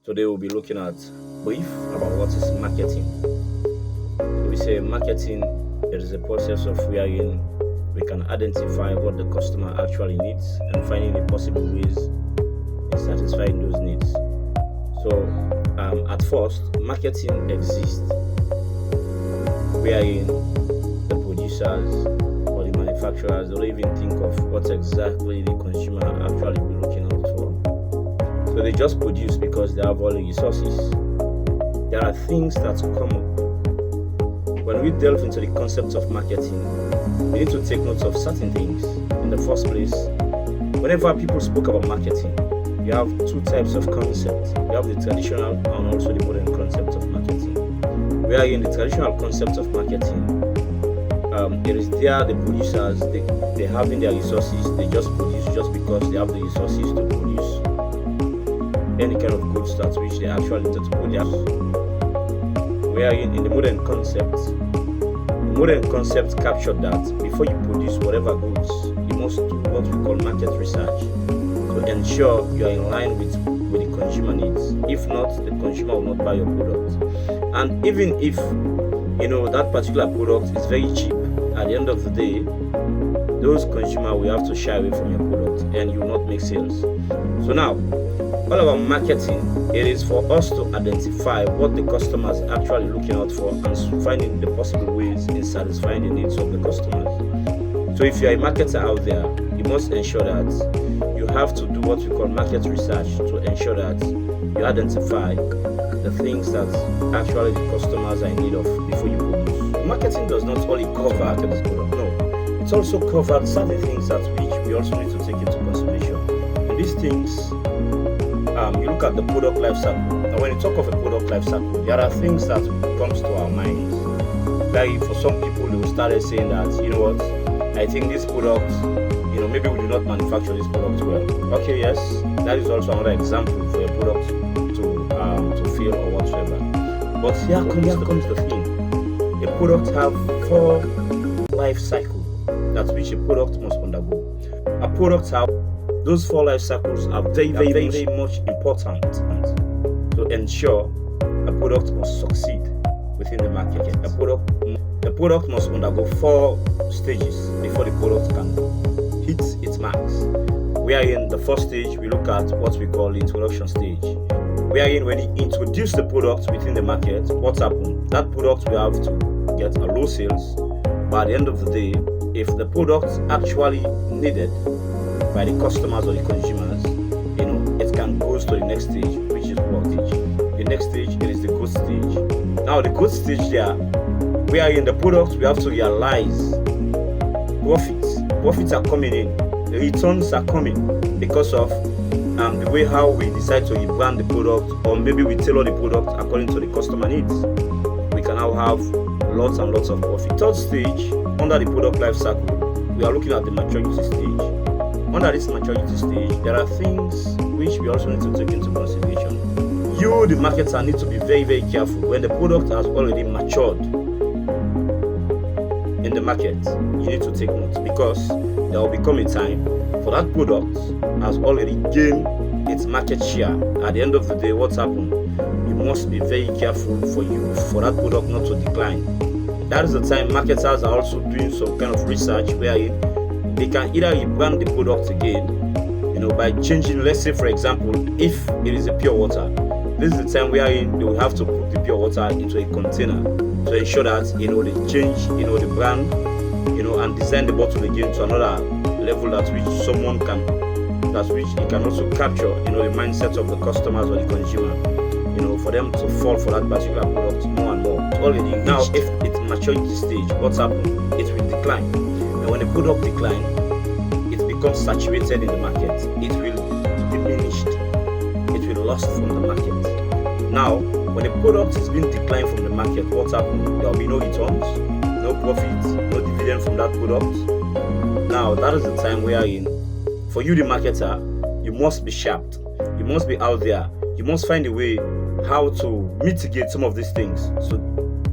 Today we'll be looking at brief about what is marketing. So we say marketing it is a process of wherein we can identify what the customer actually needs and finding the possible ways in satisfying those needs. So at first, marketing exists wherein the producers or the manufacturers don't even think of what exactly the consumer actually be looking out for. So they just produce because they have all the resources. There are things that come up. When we delve into the concept of marketing, we need to take note of certain things. In the first place, whenever people spoke about marketing, you have two types of concepts. You have the traditional and also the modern concept of marketing. Where in the traditional concept of marketing, it is there the producers, they have in their resources, they just produce just because they have the resources to produce any kind of goods that which they actually need to produce. Wherein in the modern concept captured that before you produce whatever goods, you must do what we call market research to ensure you are in line with the consumer needs. If not, the consumer will not buy your product. And even if that particular product is very cheap, at the end of the day, those consumers will have to shy away from your product and you will not make sales. So now, all about marketing, it is for us to identify what the customer is actually looking out for and finding the possible ways in satisfying the needs of the customers. So if you are a marketer out there, you must ensure that you have to do what we call market research to ensure that you identify the things that actually the customers are in need of before you produce. Marketing does not only cover this product, no. It's also covered certain things that which we also need to take into consideration. And these things, you look at the product life cycle. Now, when you talk of a product life cycle, there are things that comes to our minds. Like for some people, they will start saying that, I think this product, maybe we do not manufacture this product well. Okay, yes, that is also another example for a product to fail or whatsoever. But here comes the thing. A product have 4 life cycle that which a product must undergo. A product have those 4 life cycles are very much important to ensure a product must succeed within the market. A product must undergo 4 stages before the product can hit its marks. Wherein the first stage we look at what we call the introduction stage. Wherein when you introduce the product within the market, what happens? That product will have to get a low sales, but at the end of the day, if the product actually needed by the customers or the consumers, it can go to the next stage, which is what stage? The next stage it is the growth stage. Now the growth stage there, where in the product we have to realize profits are coming in, the returns are coming because of the way how we decide to rebrand the product, or maybe we tailor the product according to the customer needs. We can now have lots and lots of profit. Third stage, under the product life cycle, we are looking at the maturity stage. Under this maturity stage, there are things which we also need to take into consideration. You, the marketer, need to be very, very careful when the product has already matured in the market. You need to take note because there will become a time for that product has already gained its market share. At the end of the day, what's happened? You must be very careful for that product not to decline. That is the time marketers are also doing some kind of research where they can either rebrand the product again, by changing, let's say for example, if it is a pure water, this is the time where they will have to put the pure water into a container to ensure that they change the brand, and design the bottle again to another level that which it can also capture, the mindset of the customers or the consumer, for them to fall for that particular product more and more. Already now, if it's maturity stage, what's happened? It will decline. And when the product declines, it becomes saturated in the market. It will diminish. It will lost from the market. Now, when a product is being declined from the market, what's happening? There will be no returns, no profit, no dividend from that product. Now, that is the time wherein, for you, the marketer, you must be sharp. You must be out there. You must find a way how to mitigate some of these things. So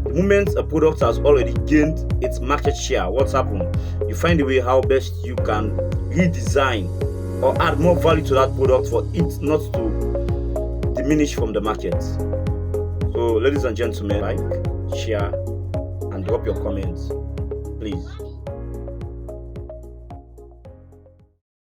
the moment a product has already gained its market share, what's happened? You find a way how best you can redesign or add more value to that product for it not to diminish from the market. So, ladies and gentlemen, like, share, and drop your comments, please.